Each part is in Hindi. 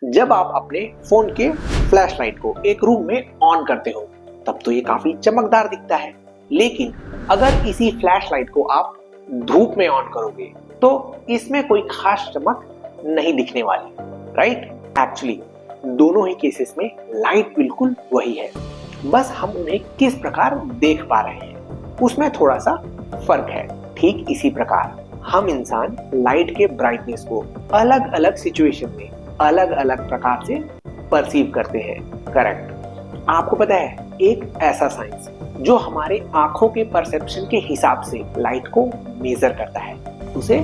जब आप अपने फोन के फ्लैश लाइट को एक रूम में ऑन करते हो तब तो ये काफी चमकदार दिखता है, लेकिन अगर इसी फ्लैश लाइट को आप धूप में ऑन करोगे तो इसमें कोई खास चमक नहीं दिखने वाली, राइट? एक्चुअली दोनों ही केसेस में लाइट बिल्कुल वही है, बस हम उन्हें किस प्रकार देख पा रहे हैं उसमें थोड़ा सा फर्क है। ठीक इसी प्रकार हम इंसान लाइट के ब्राइटनेस को अलग अलग सिचुएशन में अलग अलग प्रकार से परसीव करते हैं। करेक्ट। आपको पता है एक ऐसा साइंस जो हमारे आंखों के परसेप्शन के हिसाब से लाइट को मेजर करता है, उसे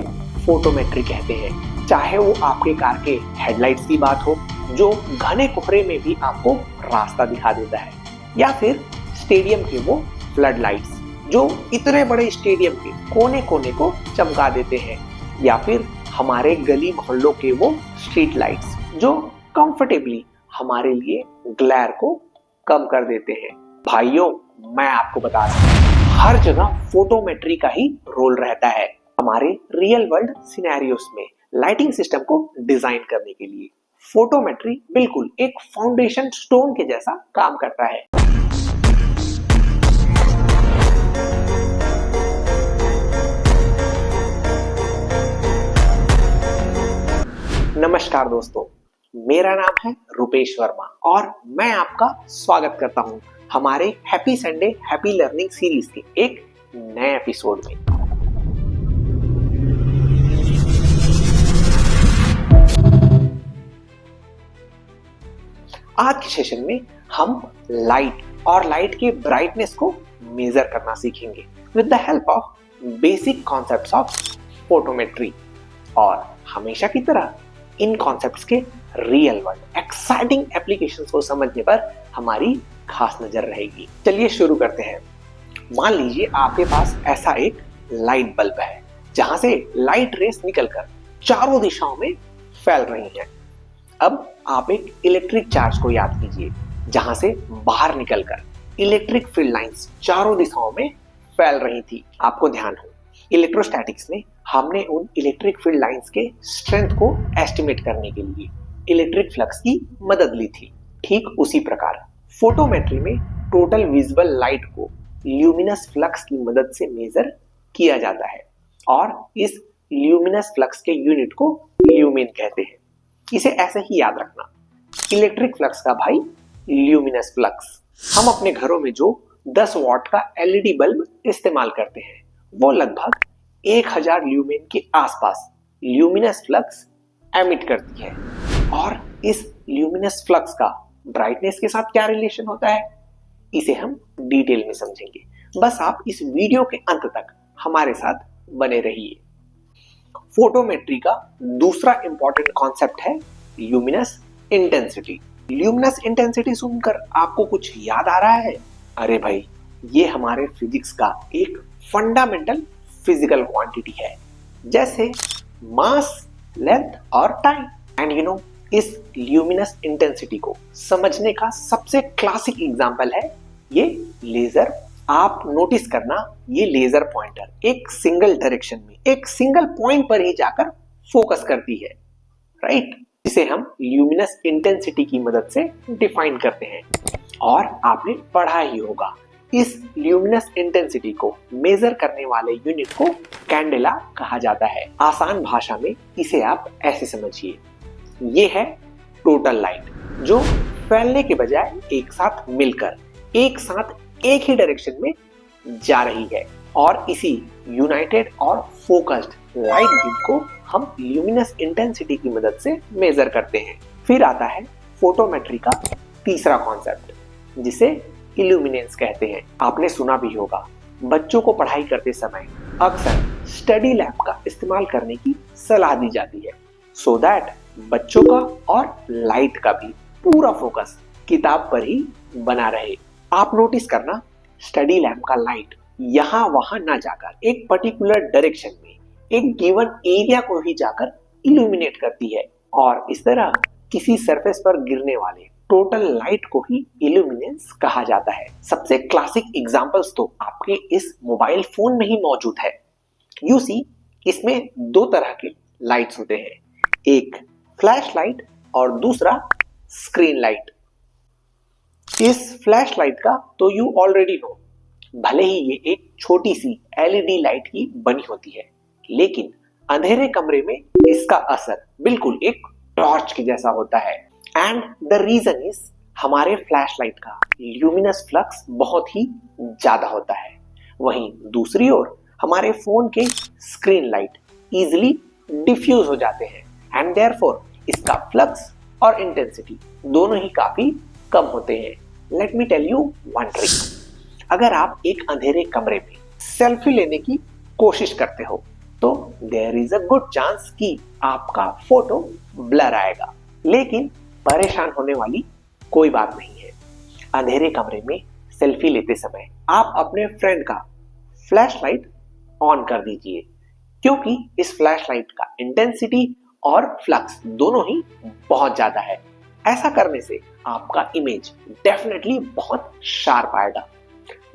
फोटोमेट्री कहते हैं। चाहे वो आपके कार के हेडलाइट्स की बात हो जो घने कोहरे में भी आपको रास्ता दिखा देता है, या फिर स्टेडियम के वो फ्लड लाइट्स जो इतने बड़े स्टेडियम के कोने कोने को चमका देते हैं, या फिर हमारे गली मोहल्लों के वो स्ट्रीट लाइट्स जो कंफर्टेबली हमारे लिए ग्लेयर को कम कर देते हैं। भाइयों, मैं आपको बता रहा हूँ हर जगह फोटोमेट्री का ही रोल रहता है हमारे रियल वर्ल्ड सिनेरियोस में लाइटिंग सिस्टम को डिजाइन करने के लिए। फोटोमेट्री बिल्कुल एक फाउंडेशन स्टोन के जैसा काम करता है। नमस्कार दोस्तों, मेरा नाम है रुपेश वर्मा और मैं आपका स्वागत करता हूं हमारे happy Sunday happy learning series के एक नए एपिसोड में। आज के सेशन में हम लाइट और लाइट के ब्राइटनेस को मेजर करना सीखेंगे with the help of basic concepts of photometry. और हमेशा की तरह इन कॉन्सेप्ट्स के रियल वर्ल्ड एक्साइटिंग एप्लीकेशंस को समझने पर हमारी खास नजर रहेगी। चलिए शुरू करते हैं। मान लीजिए आपके पास ऐसा एक लाइट बल्ब है जहां से लाइट रेस निकलकर चारों दिशाओं में फैल रही हैं। अब आप एक इलेक्ट्रिक चार्ज को याद कीजिए जहां से बाहर निकलकर इलेक्ट्रिक फील्ड लाइंस चारों दिशाओं में फैल रही थी। आपको ध्यान हो, इलेक्ट्रोस्टैटिक्स में हमने उन इलेक्ट्रिक फील्ड लाइंस के स्ट्रेंथ को एस्टिमेट करने के लिए इलेक्ट्रिक फ्लक्स की मदद ली थी। ठीक उसी प्रकार फोटोमेट्री में टोटल विजिबल लाइट को ल्यूमिनस फ्लक्स की मदद से मेजर किया जाता है और इस ल्यूमिनस फ्लक्स के यूनिट को ल्यूमेन कहते हैं। इसे ऐसे ही याद रखना, इलेक्ट्रिक फ्लक्स का भाई ल्यूमिनस फ्लक्स। हम अपने घरों में जो 10 वॉट का एलईडी बल्ब इस्तेमाल करते हैं वो लगभग 1000 ल्यूमेन के आसपास ल्यूमिनस फ्लक्स एमिट करती है। और इस ल्यूमिनस फ्लक्स का ब्राइटनेस के साथ क्या रिलेशन होता है इसे हम डिटेल में समझेंगे। बस आप इस वीडियो के अंत तक हमारे साथ बने रहिए। फोटोमेट्री का दूसरा इंपॉर्टेंट कॉन्सेप्ट है ल्यूमिनस इंटेंसिटी। ल्यूमिनस इंटेंसिटी सुनकर आपको कुछ याद आ रहा है? अरे भाई, ये हमारे फिजिक्स का एक फंडामेंटल फिजिकल क्वांटिटी है, जैसे मास, लेंथ और टाइम। एंड इस ल्यूमिनस इंटेंसिटी को समझने का सबसे क्लासिक एग्जांपल है ये लेजर। आप नोटिस करना, ये लेजर पॉइंटर एक सिंगल डायरेक्शन में एक सिंगल पॉइंट पर ही जाकर फोकस करती है, राइट? इसे हम ल्यूमिनस इंटेंसिटी की मदद से डिफाइन करते हैं। और आपने पढ़ा ही होगा, इस ल्यूमिनस इंटेंसिटी को मेजर करने वाले यूनिट को कैंडेला कहा जाता है। आसान भाषा में इसे आप ऐसे समझिए, ये है टोटल लाइट जो फैलने के बजाय एक साथ मिलकर एक साथ एक ही डायरेक्शन में जा रही है। और इसी यूनाइटेड और फोकस्ड लाइट बीम को हम ल्यूमिनस इंटेंसिटी की मदद से मेजर करते हैं। फिर आता है फोटोमेट्री का तीसरा कॉन्सेप्ट जिसे इल्यूमिनेंस कहते हैं। आपने सुना भी होगा, बच्चों को पढ़ाई करते समय अक्सर स्टडी लैम्प का इस्तेमाल करने की सलाह दी जाती है, सो दैट बच्चों का और लाइट का भी पूरा फोकस किताब पर ही बना रहे। आप नोटिस करना, स्टडी लैम्प का लाइट यहाँ वहां ना जाकर एक पर्टिकुलर डायरेक्शन में एक गिवन एरिया को ही जाकर इल्यूमिनेट करती है, और इस तरह किसी सरफेस पर गिरने वाले टोटल लाइट को ही इल्यूमिनेंस कहा जाता है। सबसे क्लासिक एग्जांपल्स तो आपके इस मोबाइल फोन में ही मौजूद है। यू सी, इसमें दो तरह के लाइट्स होते हैं, एक फ्लैश लाइट और दूसरा स्क्रीन लाइट। इस फ्लैश लाइट का तो यू ऑलरेडी नो, भले ही ये एक छोटी सी एलईडी लाइट की बनी होती है, लेकिन अंधेरे कमरे में इसका असर बिल्कुल एक टॉर्च के जैसा होता है। एंड द रीजन इज हमारे फ्लैश लाइट का ल्यूमिनस फ्लक्स बहुत ही ज्यादा होता है। वहीं दूसरी ओर हमारे फोन के स्क्रीन लाइट इजिली डिफ्यूज हो जाते हैं एंड देयरफॉर इसका फ्लक्स और इंटेंसिटी दोनों ही काफी कम होते हैं। Let me tell you one trick. अगर आप एक अंधेरे कमरे में सेल्फी लेने की कोशिश करते हो तो there is a good chance कि आपका फोटो ब्लर आएगा, लेकिन परेशान होने वाली कोई बात नहीं है। अंधेरे कमरे में सेल्फी लेते समय आप अपने फ्रेंड का फ्लैश लाइट ऑन कर दीजिए, क्योंकि इस फ्लैश लाइट का इंटेंसिटी और फ्लक्स दोनों ही बहुत ज्यादा है। ऐसा करने से आपका इमेज डेफिनेटली बहुत शार्प आएगा,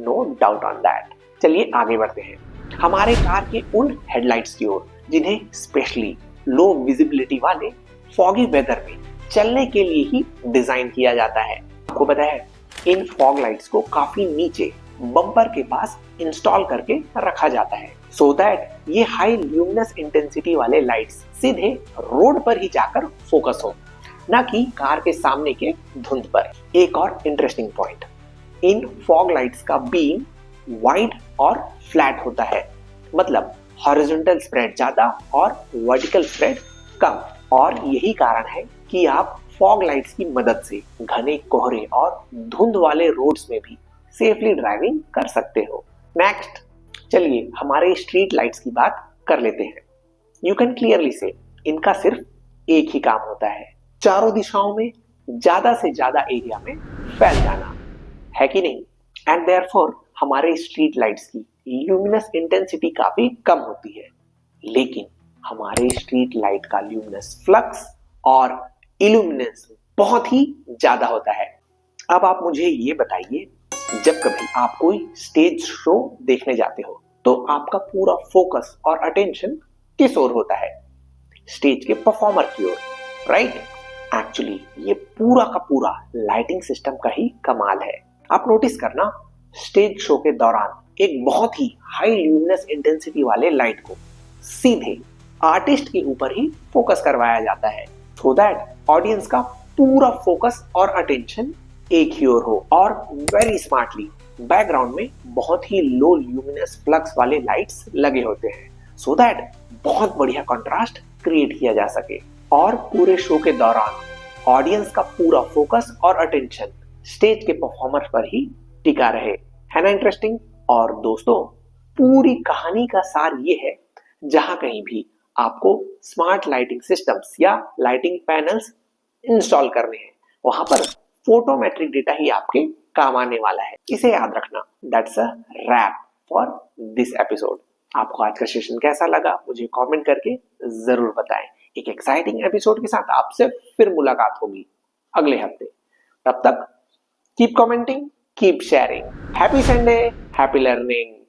नो डाउट ऑन दैट। चलिए आगे बढ़ते हैं हमारे कार के उन हेडलाइट्स की ओर जिन्हें स्पेशली लो विजिबिलिटी वाले फॉगी वेदर में चलने के लिए ही डिजाइन किया जाता है। आपको पता है इन फॉग लाइट्स को काफी नीचे बम्पर के पास इंस्टॉल करके रखा जाता है सो दैट ये हाई ल्यूमिनस इंटेंसिटी वाले लाइट्स सीधे रोड पर ही जाकर फोकस हो, ना कि कार के सामने के धुंध पर। एक और इंटरेस्टिंग पॉइंट, इन फॉग लाइट्स का बीम वाइड और फ्लैट होता है, मतलब हॉरिजॉन्टल स्प्रेड ज्यादा और वर्टिकल स्प्रेड कम। और यही कारण है कि आप फॉग लाइट्स की मदद से घने कोहरे और धुंध वाले रोड्स में भी सेफली ड्राइविंग कर सकते हो। नेक्स्ट, चलिए हमारे स्ट्रीट लाइट्स की बात कर लेते हैं। यू कैन क्लियरली से इनका सिर्फ एक ही काम होता है, चारों दिशाओं में ज्यादा से ज्यादा एरिया में फैल जाना, है कि नहीं? एंड देयरफॉर हमारे स्ट्रीट लाइट्स की ल्यूमिनस इंटेंसिटी काफी कम होती है, लेकिन हमारे स्ट्रीट लाइट का ल्यूमिनस फ्लक्स और इल्यूमिनेंस बहुत ही ज्यादा होता है। अब आप मुझे ये बताइए, जब कभी आप कोई स्टेज शो देखने जाते हो तो आपका पूरा फोकस और अटेंशन किस ओर होता है? स्टेज के परफॉर्मर की ओर, राइट? एक्चुअली ये पूरा का पूरा लाइटिंग सिस्टम का ही कमाल है। आप नोटिस करना, स्टेज शो के दौरान एक बहुत ही हाई ल्यूमिनस इंटेंसिटी वाले लाइट को सीधे आर्टिस्ट के ऊपर ही फोकस करवाया जाता है सो दैट ऑडियंस का पूरा फोकस और अटेंशन एक ही ओर हो। और वेरी स्मार्टली बैकग्राउंड में बहुत ही लो ल्यूमिनस फ्लक्स वाले लाइट्स लगे होते हैं सो दैट बहुत बढ़िया कंट्रास्ट क्रिएट किया जा सके और पूरे शो के दौरान ऑडियंस का पूरा फोकस और अटेंशन स्टेज के परफॉर्मर पर ही टिका रहे। है ना इंटरेस्टिंग? और दोस्तों, पूरी कहानी का सार ये है, जहां कहीं भी आपको स्मार्ट लाइटिंग सिस्टम्स या लाइटिंग पैनल्स इंस्टॉल करने हैं, वहां पर फोटोमेट्रिक डेटा ही आपके काम आने वाला है। इसे याद रखना। That's a rap for this episode. आपको आज का सेशन कैसा लगा मुझे कमेंट करके जरूर बताएं। एक एक्साइटिंग एपिसोड के साथ आपसे फिर मुलाकात होगी अगले हफ्ते। तब तक keep commenting, keep sharing. Happy Sunday, happy learning.